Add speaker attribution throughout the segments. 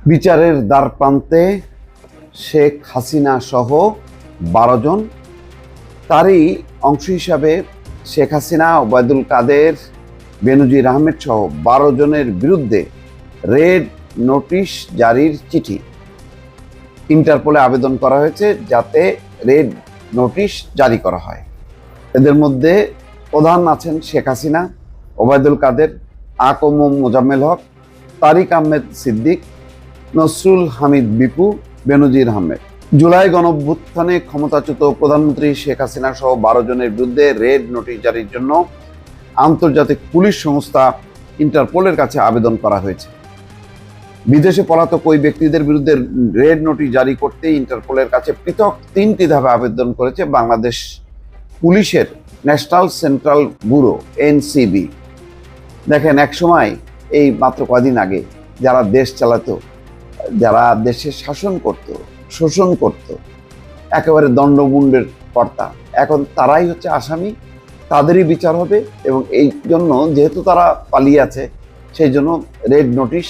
Speaker 1: বিচারের দ্বারপ্রান্তে শেখ হাসিনা সহ 12 জন। তারই অংশ হিসাবে শেখ হাসিনা, ওবায়দুল কাদের, বেনজির আহমেদ সহ 12 জনের বিরুদ্ধে রেড নোটিশ জারির চিঠি ইন্টারপোলে আবেদন করা হয়েছে, যাতে রেড নোটিশ জারি করা হয়। এদের মধ্যে প্রধান আছেন শেখ হাসিনা, ওবায়দুল কাদের, আকম মোজাম্মেল হক, তারিক আহমেদ সিদ্দিক, নসরুল হামিদ বিপু, বেনজির আহমেদ। জুলাই গণঅভ্যুত্থানে ক্ষমতাচ্যুত প্রধানমন্ত্রী শেখ হাসিনা সহ 12 জনের বিরুদ্ধে রেড নোটিশ জারির জন্য আন্তর্জাতিক পুলিশ সংস্থা ইন্টারপোলের কাছে আবেদন করা হয়েছে। বিদেশে পলাতক ওই ব্যক্তিদের বিরুদ্ধে রেড নোটিশ জারি করতে ইন্টারপোলের কাছে পৃথক 3টি ধাপে আবেদন করেছে বাংলাদেশ পুলিশের ন্যাশনাল সেন্ট্রাল ব্যুরো এনসিবি। দেখেন, এক সময় এই মাত্র কদিন আগে যারা দেশ চালাতো, যারা দেশের শাসন করত, শোষণ করত, একেবারে দণ্ডমুণ্ডের কর্তা, এখন তারাই হচ্ছে আসামি, তাদেরই বিচার হবে। এবং এই জন্য যেহেতু তারা পালিয়ে আছে, সেই জন্য রেড নোটিশ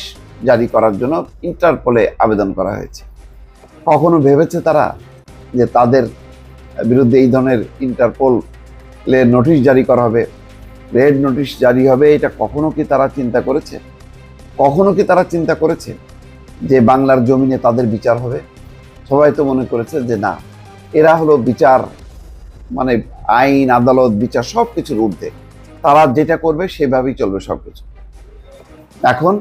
Speaker 1: জারি করার জন্য ইন্টারপোলে আবেদন করা হয়েছে। কখনো ভেবেছে তারা যে তাদের বিরুদ্ধে এই ধরনের ইন্টারপোলে নোটিশ জারি করা হবে, রেড নোটিশ জারি হবে? এটা কখনো কি তারা চিন্তা করেছে? কখনো কি তারা চিন্তা করেছে যে বাংলার জমিনে তাদের বিচার হবে? সবাই তো মনে করেছে যে না, এরা হলো বিচার, মানে আইন, আদালত, বিচার সব কিছুর ঊর্ধ্বে, তারা যেটা করবে সেভাবেই চলবে সবকিছু। এখন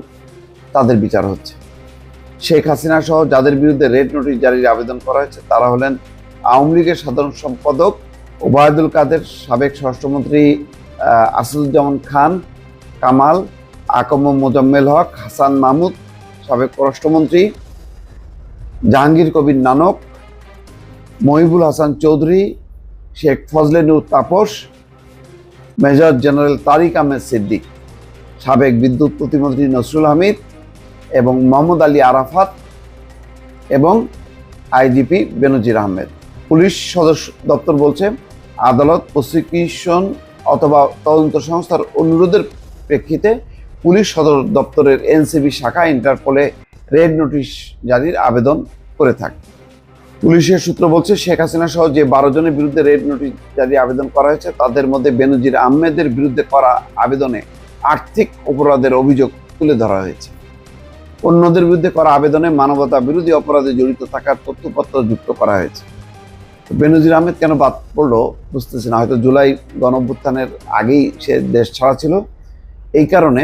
Speaker 1: তাদের বিচার হচ্ছে। শেখ হাসিনা সহ যাদের বিরুদ্ধে রেড নোটিশ জারির আবেদন করা হয়েছে তারা হলেন আওয়ামী লীগের সাধারণ সম্পাদক ওবায়দুল কাদের, সাবেক স্বরাষ্ট্রমন্ত্রী আসাদুজ্জামান খান কামাল, আকম মোজাম্মেল হক, হাসান মাহমুদ, সাবেক পররাষ্ট্রমন্ত্রী জাহাঙ্গীর কবির নানক, মহিবুল হাসান চৌধুরী, শেখ ফজলে নূর তাপস, মেজর জেনারেল তারিক আহমেদ সিদ্দিক, সাবেক বিদ্যুৎ প্রতিমন্ত্রী নসরুল হামিদ এবং মোহাম্মদ আলী আরাফাত এবং আইজিপি বেনজির আহমেদ। পুলিশ সদর দপ্তর বলছে, আদালত, প্রসিকিউশন অথবা তদন্ত সংস্থার অনুরোধের প্রেক্ষিতে পুলিশ সদর দপ্তরের এনসিবি শাখা ইন্টারপোলে রেড নোটিশ জারির আবেদন করে থাকে। পুলিশের সূত্র বলছে, শেখ হাসিনা সহ যে 12 জনের বিরুদ্ধে রেড নোটিশ জারির আবেদন করা হয়েছে তাদের মধ্যে বেনজির আহমেদের বিরুদ্ধে করা আবেদনে আর্থিক অপরাধের অভিযোগ তুলে ধরা হয়েছে। অন্যদের বিরুদ্ধে করা আবেদনে মানবতা বিরোধী অপরাধে জড়িত থাকার তথ্যপত্র যুক্ত করা হয়েছে। বেনজির আহমেদ কেন বাদ পড়লো বুঝতেছি না, হয়তো জুলাই গণঅভ্যুত্থানের আগেই সে দেশ ছাড়া ছিল, এই কারণে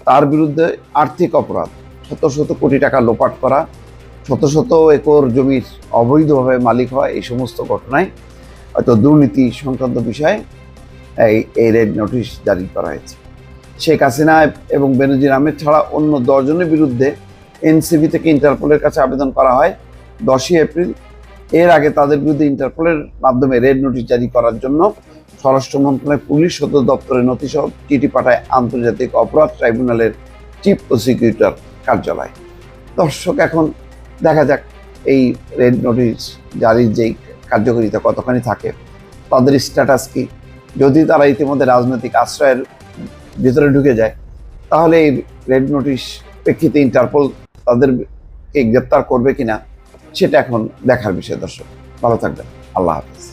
Speaker 1: তার বিরুদ্ধে আর্থিক অপরাধ, শত শত কোটি টাকা লোপাট করা, শত শত একর জমির অবৈধভাবে মালিক হয়, এই সমস্ত ঘটনায় হয়তো দুর্নীতি সংক্রান্ত বিষয়ে এই রেড নোটিশ জারি করা হয়েছে। শেখ হাসিনা এবং বেনজির আহমেদ ছাড়া অন্য 10 জনের বিরুদ্ধে এনসিবি থেকে ইন্টারপোলের কাছে আবেদন করা হয় 10ই এপ্রিল। এর আগে তাদের বিরুদ্ধে ইন্টারপোলের মাধ্যমে রেড নোটিশ জারি করার জন্য স্বরাষ্ট্র মন্ত্রণালয় পুলিশ সদর দপ্তরে নথিসহ চিঠি পাঠায় আন্তর্জাতিক অপরাধ ট্রাইব্যুনালের চিফ প্রসিকিউটর কার্যালয়। দর্শক, এখন দেখা যাক এই রেড নোটিশ জারির যেই কার্যকারিতা কতখানি থাকে, তাদের স্ট্যাটাস কি। যদি তারা ইতিমধ্যে রাজনৈতিক আশ্রয়ের ভিতরে ঢুকে যায়, তাহলে এই রেড নোটিশ প্রেক্ষিতে ইন্টারপোল তাদেরকে গ্রেপ্তার করবে কিনা সেটা এখন দেখার বিষয়। দর্শক, ভালো থাকবেন। আল্লাহ হাফেজ।